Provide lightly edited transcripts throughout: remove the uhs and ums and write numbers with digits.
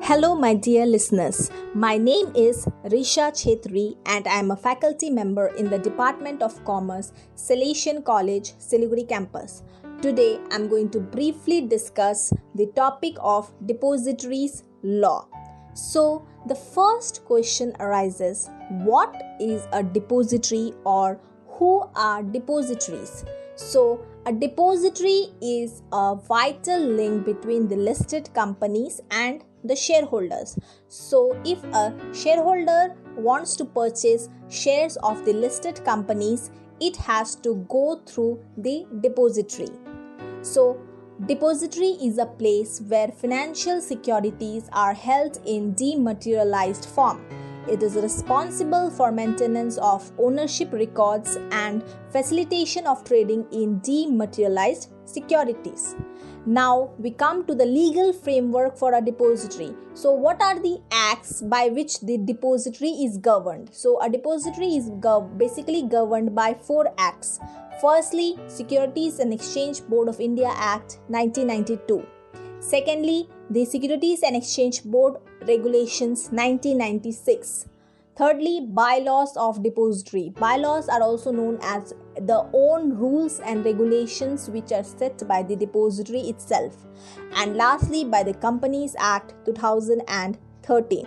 Hello, my dear listeners. My name is Risha Chetri, and I am a faculty member in the Department of Commerce, Salesian College, Siliguri campus. Today, I am going to briefly discuss the topic of depositories law. So, the first question arises: what is a depository or who are depositories? So, a depository is a vital link between the listed companies and the shareholders. So, if a shareholder wants to purchase shares of the listed companies, it has to go through the depository. So, depository is a place where financial securities are held in dematerialized form. It is responsible for maintenance of ownership records and facilitation of trading in dematerialized securities. Now we come to the legal framework for a depository. So what are the acts by which the depository is governed? So a depository is basically governed by 4 acts. Firstly, Securities and Exchange Board of India Act 1992. Secondly, the Securities and Exchange Board Regulations 1996. Thirdly, bylaws of depository. Bylaws are also known as the own rules and regulations which are set by the depository itself. And lastly, by the Companies Act 2013.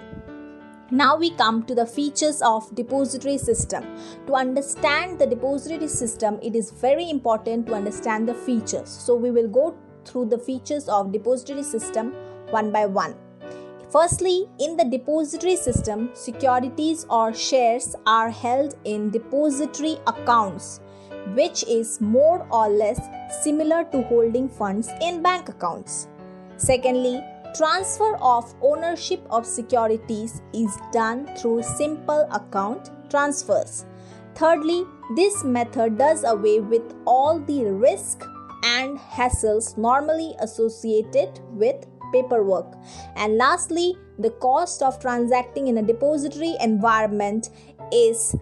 Now we come to the features of depository system. To understand the depository system, it is very important to understand the features. So we will go through the features of depository system one by one. Firstly, in the depository system, securities or shares are held in depository accounts, which is more or less similar to holding funds in bank accounts. Secondly, transfer of ownership of securities is done through simple account transfers. Thirdly, this method does away with all the risk and hassles normally associated with paperwork. And lastly, the cost of transacting in a depository environment is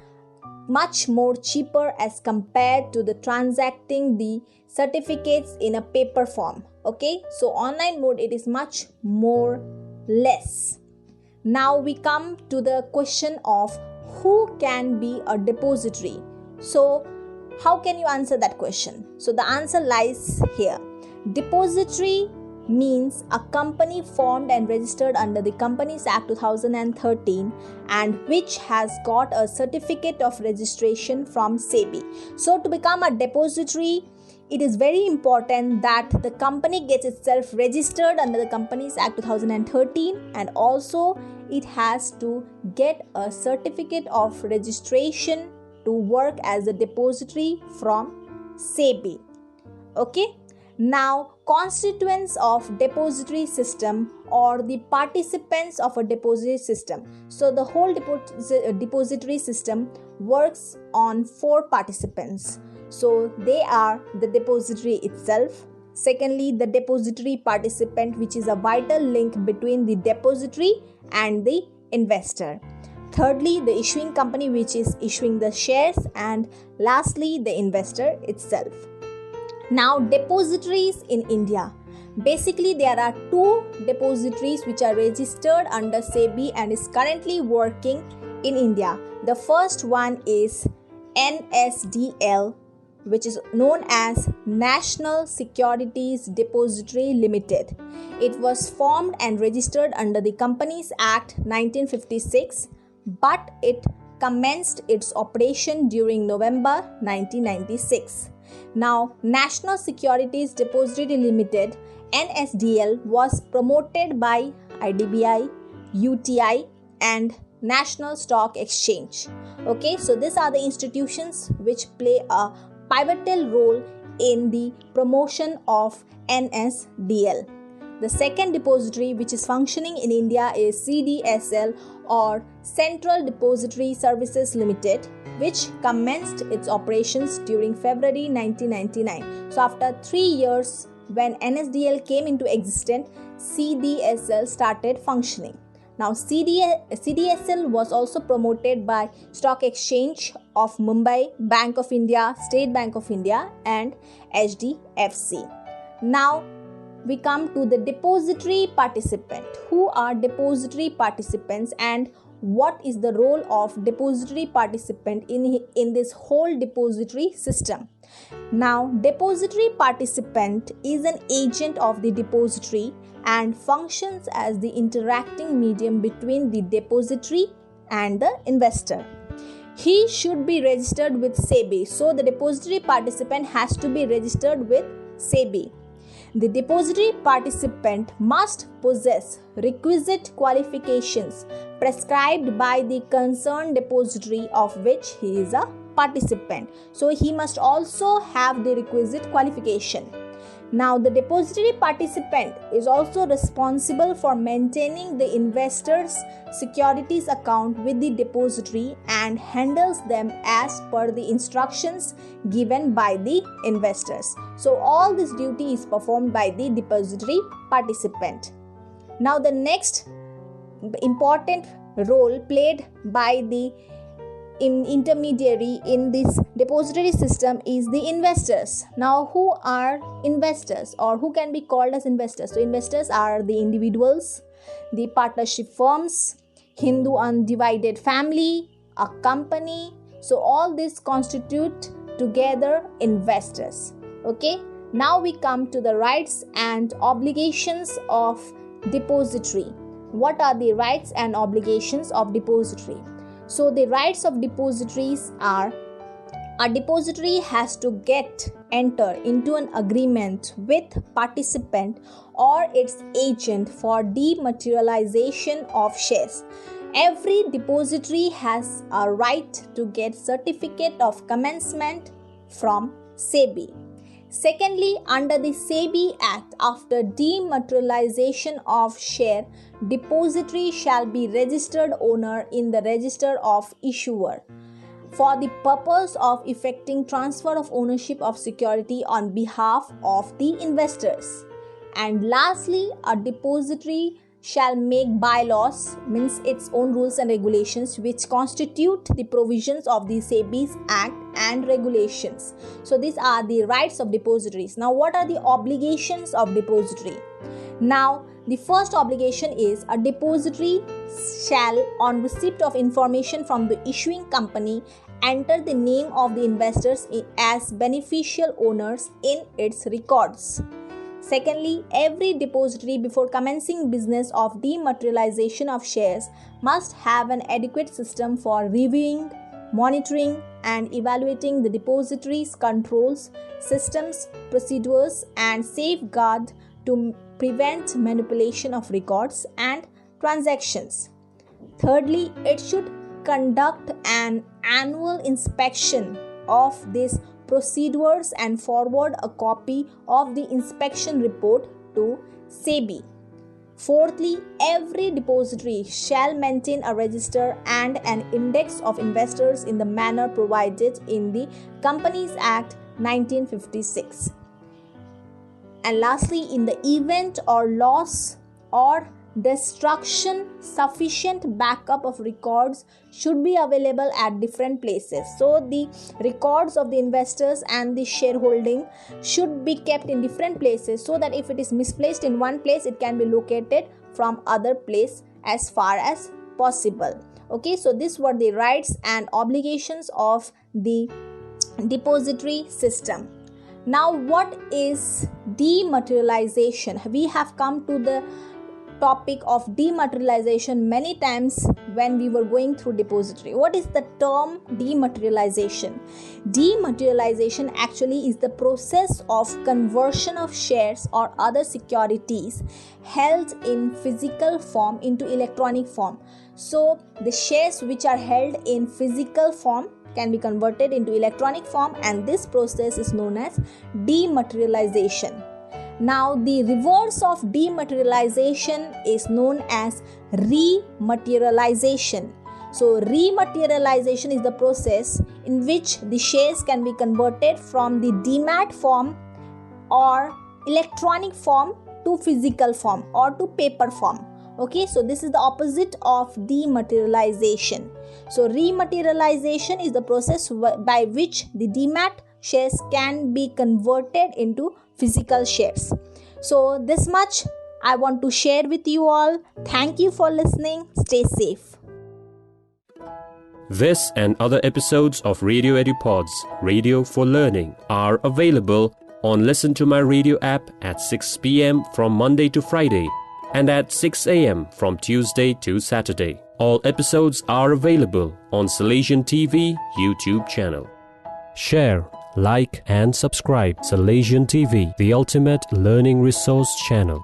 much more cheaper as compared to the transacting the certificates in a paper form. Okay, so online mode it is much more less. Now we come to the question of who can be a depository. So how can you answer that question? So the answer lies here. Depository means a company formed and registered under the Companies Act 2013 and which has got a certificate of registration from SEBI. So to become a depository, it is very important that the company gets itself registered under the Companies Act 2013 and also it has to get a certificate of registration to work as a depository from SEBI. Okay. Now, constituents of depository system or the participants of a depository system. So, the whole depository system works on 4 participants. So, they are the depository itself. Secondly, the depository participant, which is a vital link between the depository and the investor. Thirdly, the issuing company, which is issuing the shares. And lastly, the investor itself. Now, depositories in India. Basically, there are 2 depositories which are registered under SEBI and is currently working in India. The first one is NSDL, which is known as National Securities Depository Limited. It was formed and registered under the Companies Act 1956, but it commenced its operation during November 1996. Now, National Securities Depository Limited (NSDL) was promoted by IDBI, UTI, and National Stock Exchange. Okay, so these are the institutions which play a pivotal role in the promotion of NSDL. The second depository which is functioning in India is CDSL or Central Depository Services Limited, which commenced its operations during February 1999. So after 3 years when NSDL came into existence, CDSL started functioning. Now CDSL was also promoted by Stock Exchange of Mumbai, Bank of India, State Bank of India and HDFC. Now we come to the depository participant. Who are depository participants and what is the role of depository participant in this whole depository system? Now, depository participant is an agent of the depository and functions as the interacting medium between the depository and the investor. He should be registered with SEBI. So, the depository participant has to be registered with SEBI. The depository participant must possess requisite qualifications prescribed by the concerned depository of which he is a participant. So, he must also have the requisite qualification. Now, the depository participant is also responsible for maintaining the investor's securities account with the depository and handles them as per the instructions given by the investors. So, all this duty is performed by the depository participant. Now, the next important role played by the intermediary in this depository system is the investors. Now, who are investors or who can be called as investors? So, investors are the individuals, the partnership firms, Hindu undivided family, a company. So, all this constitute together investors. Okay. Now, we come to the rights and obligations of depository. What are the rights and obligations of depository? So, the rights of depositories are: a depository has to enter into an agreement with participant or its agent for dematerialization of shares. Every depository has a right to get certificate of commencement from SEBI. Secondly, under the SEBI Act, after dematerialization of share, depository shall be registered owner in the register of issuer for the purpose of effecting transfer of ownership of security on behalf of the investors. And lastly, a depository shall make bylaws, means its own rules and regulations, which constitute the provisions of the SEBI's Act and regulations. So these are the rights of depositories. Now, what are the obligations of depository? Now, the first obligation is a depository shall, on receipt of information from the issuing company, enter the name of the investors as beneficial owners in its records. Secondly, every depository before commencing business of dematerialization of shares must have an adequate system for reviewing, monitoring and evaluating the depository's controls, systems, procedures and safeguard to prevent manipulation of records and transactions. Thirdly, it should conduct an annual inspection of these procedures and forward a copy of the inspection report to SEBI. Fourthly, every depository shall maintain a register and an index of investors in the manner provided in the Companies Act 1956. And lastly, in the event or loss or destruction, sufficient backup of records should be available at different places. So the records of the investors and the shareholding should be kept in different places, so that if it is misplaced in one place, it can be located from other place as far as possible. Okay, so these were the rights and obligations of the depository system. Now, what is dematerialization? We have come to the topic of dematerialization many times when we were going through depository. What is the term dematerialization? Dematerialization actually is the process of conversion of shares or other securities held in physical form into electronic form. So the shares which are held in physical form can be converted into electronic form, and this process is known as dematerialization. Now, the reverse of dematerialization is known as rematerialization. So, rematerialization is the process in which the shares can be converted from the demat form or electronic form to physical form or to paper form. Okay, so this is the opposite of dematerialization. So, rematerialization is the process by which the demat shares can be converted into physical shares. So, this much I want to share with you all. Thank you for listening. Stay safe. This and other episodes of Radio EduPods, Radio for Learning, are available on Listen to My Radio app at 6 p.m. from Monday to Friday and at 6 a.m. from Tuesday to Saturday. All episodes are available on Salesian TV YouTube channel. Share, like and subscribe Salesian TV, the ultimate learning resource channel.